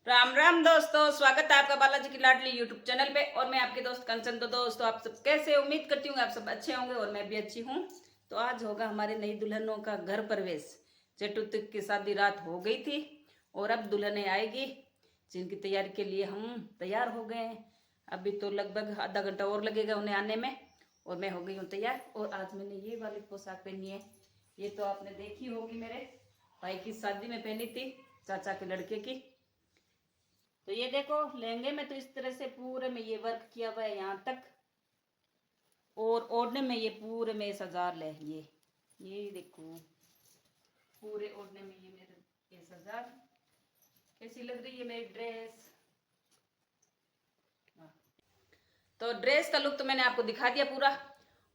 राम राम दोस्तों, स्वागत है आपका बालाजी की लाडली यूट्यूब चैनल पे। और मैं आपके दोस्त कंचन। तो दोस्तों, आप सब कैसे? उम्मीद करती हूँ आप सब अच्छे होंगे और मैं भी अच्छी हूँ। तो आज होगा हमारे नई दुल्हनों का घर प्रवेश। चतुर्थी की शादी रात हो गई थी और अब दुल्हनें आएगी, जिनकी तैयारी के लिए हम तैयार हो गए हैं। अभी तो लगभग आधा घंटा और लगेगा उन्हें आने में, और मैं हो गई हूँ तैयार। और आज मैंने ये वाली पोशाक पहनी है, ये तो आपने देखी होगी, मेरे भाई की शादी में पहनी थी, चाचा के लड़के की। तो ये देखो, लहंगे में तो इस तरह से पूरे में ये वर्क किया हुआ है यहाँ तक, और ओढ़ने में ये पूरे में सजार ले ये देखो, पूरे ओढ़ने में ये मेरे ये सजार। कैसी लग रही है मेरी ड्रेस? तो ड्रेस का लुक तो मैंने आपको दिखा दिया पूरा।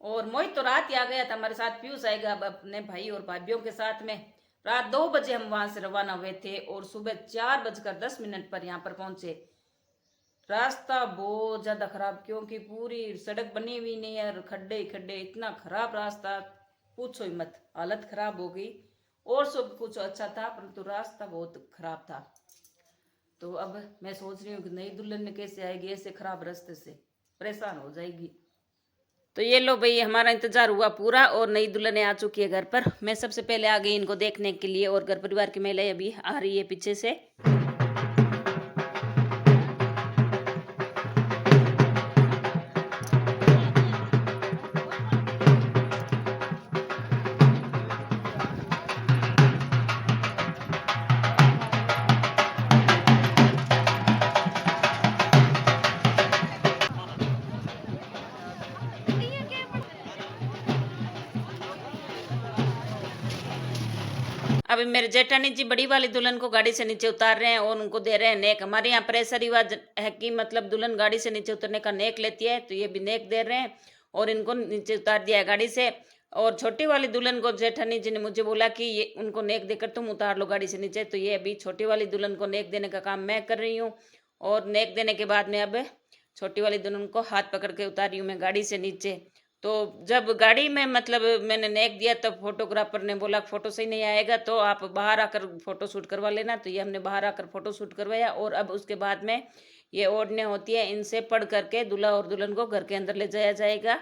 और मोहित तो रात ही आ गया था हमारे साथ, पीयूष आएगा अब अपने भाई और भाभीियों के साथ में। रात 2 बजे हम वहां से रवाना हुए थे और सुबह 4:10 पर यहाँ पर पहुंचे। रास्ता बहुत ज्यादा खराब, क्योंकि पूरी सड़क बनी हुई नहीं है, खड्डे ही खड्डे, इतना खराब रास्ता पूछो ही मत, हालत खराब हो गई। और सब कुछ अच्छा था, परंतु रास्ता बहुत खराब था। तो अब मैं सोच रही हूँ कि नई दुल्हन कैसे आएगी ऐसे खराब रास्ते से, परेशान हो जाएगी। तो ये लो भाई, हमारा इंतजार हुआ पूरा और नई दुल्हन आ चुकी है घर पर। मैं सबसे पहले आ गई इनको देखने के लिए, और घर परिवार की महिलाएं अभी आ रही है पीछे से। अभी मेरे जेठानी जी बड़ी वाली दुल्हन को गाड़ी से नीचे उतार रहे हैं और उनको दे रहे हैं नेक। हमारे यहाँ पर ऐसा रिवाज है कि मतलब दुल्हन गाड़ी से नीचे उतरने का नेक लेती है, तो ये भी नेक दे रहे हैं और इनको नीचे उतार दिया है गाड़ी से। और छोटी वाली दुल्हन को जेठानी जी ने मुझे बोला कि ये उनको नेक देकर तुम उतार लो गाड़ी से नीचे, तो ये अभी छोटी वाली दुल्हन को नेक देने का काम मैं कर रही हूँ। और नेक देने के बाद में अब छोटी वाली दुल्हन को हाथ पकड़ के उतार रही हूँ मैं गाड़ी से नीचे। तो जब गाड़ी में मतलब मैंने नेक दिया, तब फोटोग्राफर ने बोला फोटो सही नहीं आएगा तो आप बाहर आकर फोटो शूट करवा लेना। तो ये हमने बाहर आकर फोटो शूट करवाया, और अब उसके बाद में ये ओढ़ने होती है, इनसे पढ़ करके दूल्हा और दुल्हन को घर के अंदर ले जाया जाएगा।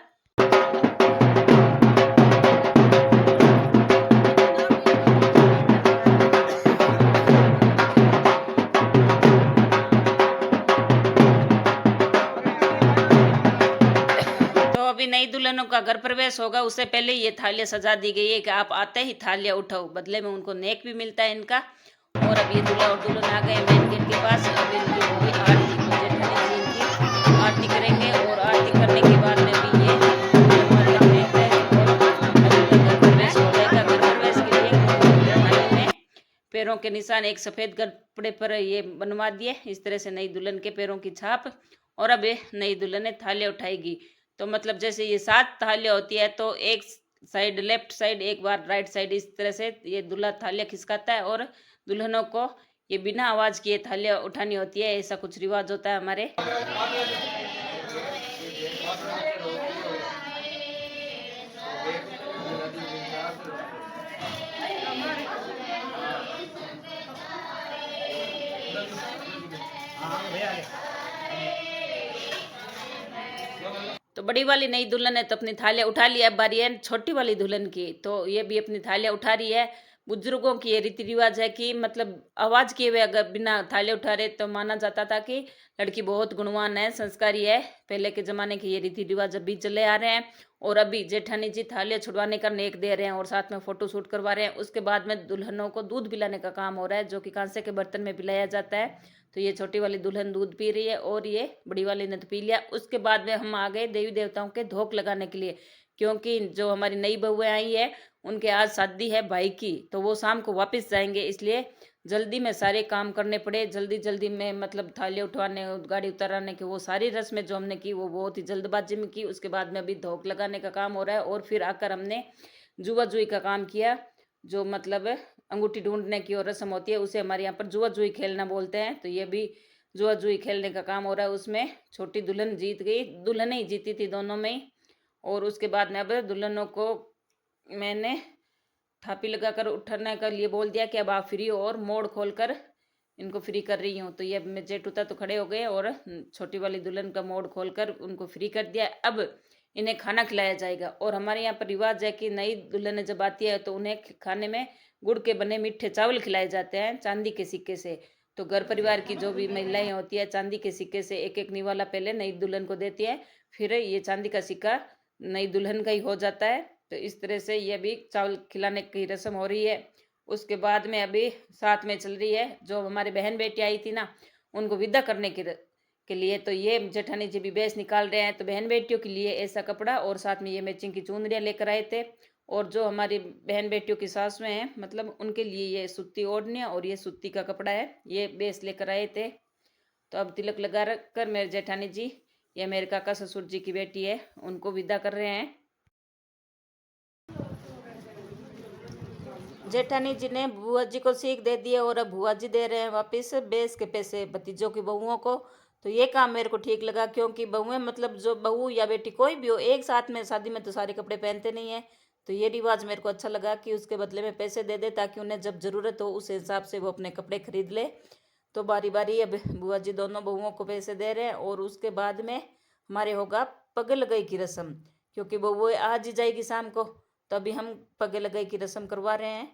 अभी नई दुल्हनों का घर प्रवेश होगा, उससे पहले ये थालियां सजा दी गई है कि आप आते ही थालियां उठाओ, बदले में उनको नेक भी मिलता है इनका। और अब ये दूल्हा और दुल्हन आ गए मेन गेट के पास। अब इनकी होगी आरती, तो जेठानी जी इनकी आरती करेंगे, और आरती करने के बाद में भी ये घर प्रवेश हो जाएगा। घर प्रवेश के लिए थाली में पैरों के निशान एक सफेद कपड़े पर ये बनवा दिए, इस तरह से नई दुल्हन के पैरों की छाप। और अब ये नई दुल्हन ने थालियां उठाएगी। तो मतलब जैसे ये 7 थालियां होती है, तो एक साइड लेफ्ट साइड, एक बार राइट साइड, इस तरह से ये दूल्हा थालियां खिसकाता है, और दुल्हनों को ये बिना आवाज किए थालियां उठानी होती है। ऐसा कुछ रिवाज होता है हमारे। तो बड़ी वाली नई दुल्हन है तो अपनी थालियां उठा लिया। अब बारी है छोटी वाली दुल्हन की, तो ये भी अपनी थालियां उठा रही है। बुजुर्गों की ये रीति रिवाज है कि मतलब आवाज किए हुए अगर बिना थालियां उठा रहे तो माना जाता था कि लड़की बहुत गुणवान है, संस्कारी है। पहले के जमाने के ये रीति रिवाज अभी चले आ रहे हैं। और अभी जेठानी जी थालियां छुड़वाने का नेक दे रहे हैं और साथ में फोटो शूट करवा रहे हैं। उसके बाद में दुल्हनों को दूध पिलाने का काम हो रहा है, जो कि कांसे के बर्तन में पिलाया जाता है। तो ये छोटी वाली दुल्हन दूध पी रही है और ये बड़ी वाली ने तो पी लिया। उसके बाद में हम आ गए देवी देवताओं के धोख लगाने के लिए, क्योंकि जो हमारी नई बहुएं आई है उनके आज शादी है भाई की, तो वो शाम को वापस जाएंगे, इसलिए जल्दी में सारे काम करने पड़े। जल्दी जल्दी में मतलब थाली उठवाने, गाड़ी उतारने की वो सारी रस्में जो हमने की वो बहुत ही जल्दबाजी में की। उसके बाद में अभी धोख लगाने का काम हो रहा है, और फिर आकर हमने जुआ जुई का काम किया। जो मतलब अंगूठी ढूंढने की और रस्म होती है, उसे हमारे यहाँ पर जुआ जुई खेलना बोलते हैं। तो ये भी जुआ जुई खेलने का काम हो रहा है। उसमें छोटी दुल्हन जीत गई, दुल्हन ही जीती थी दोनों में ही। और उसके बाद में अब दुल्हनों को मैंने थापी लगाकर उठने के लिए बोल दिया कि अब आप फ्री हो, और मोड़ खोलकर इनको फ्री कर रही हूँ। तो ये मेरे जेठूता तो खड़े हो गए और छोटी वाली दुल्हन का मोड खोलकर उनको फ्री कर दिया। अब इन्हें खाना खिलाया जाएगा। और हमारे यहाँ पर रिवाज है कि नई दुल्हन जब आती है तो उन्हें खाने में गुड़ के बने मीठे चावल खिलाए जाते हैं चांदी के सिक्के से। तो घर परिवार की जो भी महिलाएं होती है चांदी के सिक्के से एक एक निवाला पहले नई दुल्हन को देती है, फिर ये चांदी का सिक्का नई दुल्हन का ही हो जाता है। तो इस तरह से ये भी चावल खिलाने की रस्म हो रही है। उसके बाद में अभी साथ में चल रही है जो हमारी बहन बेटी आई थी ना, उनको विदा करने के लिए तो ये जेठानी जी भी बेस निकाल रहे हैं। तो बहन बेटियों के लिए ऐसा कपड़ा और साथ में ये मैचिंग की चुनरियाँ लेकर आए थे। और जो हमारी बहन बेटियों की सासुएं हैं मतलब उनके लिए ये सूती ओढ़नी और ये सूती का कपड़ा है, ये बेस लेकर आए थे। तो अब तिलक लगा कर मेरे जेठानी जी, ये मेरे काका ससुर जी की बेटी है, उनको विदा कर रहे हैं। जेठानी जी ने बुआ जी को सीख दे दिए और अब बुआ जी दे रहे हैं वापस बेस के पैसे भतीजों की बहुओं को। तो ये काम मेरे को ठीक लगा, क्योंकि बहुएं मतलब जो बहू या बेटी कोई भी हो एक साथ में शादी में तो सारे कपड़े पहनते नहीं है। तो ये रिवाज मेरे को अच्छा लगा कि उसके बदले में पैसे दे दे ताकि उन्हें जब ज़रूरत हो उस हिसाब से वो अपने कपड़े खरीद ले। तो बारी बारी अब बुआ जी दोनों बहुओं को पैसे दे रहे हैं। और उसके बाद में हमारे होगा पग लगई की रस्म, क्योंकि बहुएं आज ही जाएगी शाम को, तो अभी हम पग लगई की रस्म करवा रहे हैं।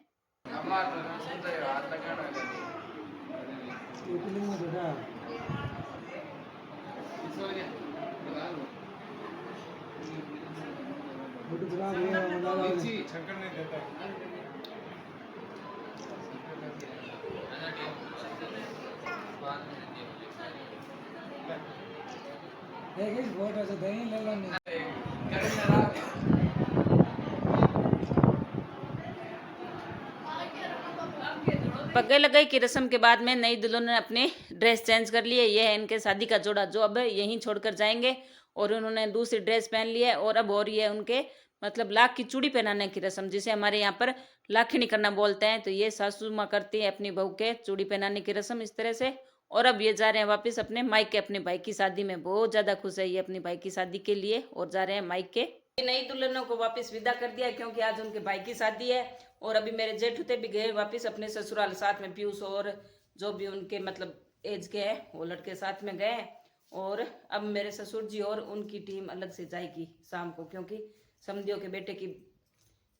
पग्गे लगाई की रस्म के बाद में नई दुल्हन ने अपनी ड्रेस चेंज कर ली है। यह है इनके शादी का जोड़ा जो अब यहीं छोड़कर जाएंगे। और उन्होंने दूसरी ड्रेस पहन ली है और अब हो रही है उनके मतलब लाख की चूड़ी पहनाने की रस्म, जिसे हमारे यहाँ पर लाखिनी करना बोलते हैं। तो ये सासू माँ करती है अपनी बहू के चूड़ी पहनाने की रस्म इस तरह से। और अब ये जा रहे हैं वापस अपने मायके, अपने भाई की शादी में। बहुत ज़्यादा खुश है ये अपने भाई की शादी के लिए और जा रहे हैं मायके। नई दुल्हनों को वापस विदा कर दिया क्योंकि आज उनके भाई की शादी है। और अभी मेरे जेठूते भी गए वापस अपने ससुराल, साथ में पीयूष और जो भी उनके मतलब एज के हैं वो लड़के साथ में गए। और अब मेरे ससुर जी और उनकी टीम अलग से जाएगी शाम को, क्योंकि समधियों के बेटे की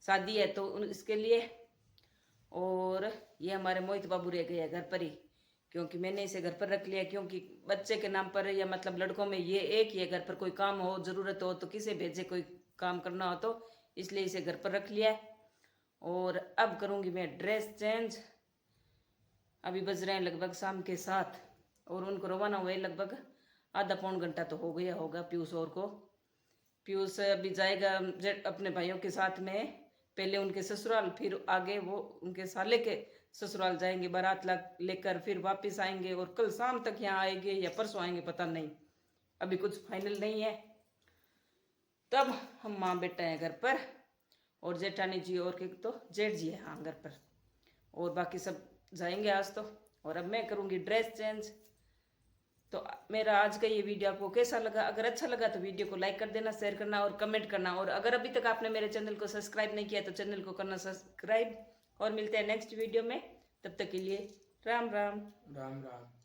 शादी है तो इसके लिए। और ये हमारे मोहित बाबू रह गए घर पर ही, क्योंकि मैंने इसे घर पर रख लिया, क्योंकि बच्चे के नाम पर या मतलब लड़कों में ये एक ही है, घर पर कोई काम हो ज़रूरत हो तो किसे भेजे, कोई काम करना हो तो, इसलिए इसे घर पर रख लिया है। और अब करूँगी मैं ड्रेस चेंज। अभी बज रहे हैं लगभग शाम के 7 और उनको रवाना हुए लगभग आधा पौन घंटा तो हो गया होगा पीयूष और को। पीयूष अभी जाएगा अपने भाइयों के साथ में, पहले उनके ससुराल फिर आगे वो उनके साले के ससुराल जाएंगे, बारात लेकर फिर वापस आएंगे और कल शाम तक यहाँ आएंगे या परसों आएंगे पता नहीं, अभी कुछ फाइनल नहीं है। तब हम माँ बेटा हैं घर पर और जेठानी जी और के तो जेठ जी है हाँ घर पर, और बाकी सब जाएंगे आज तो। और अब मैं करूँगी ड्रेस चेंज। तो मेरा आज का ये वीडियो आपको कैसा लगा? अगर अच्छा लगा तो वीडियो को लाइक कर देना, शेयर करना और कमेंट करना। और अगर अभी तक आपने मेरे चैनल को सब्सक्राइब नहीं किया तो चैनल को करना सब्सक्राइब। और मिलते हैं नेक्स्ट वीडियो में, तब तक के लिए राम राम। राम राम।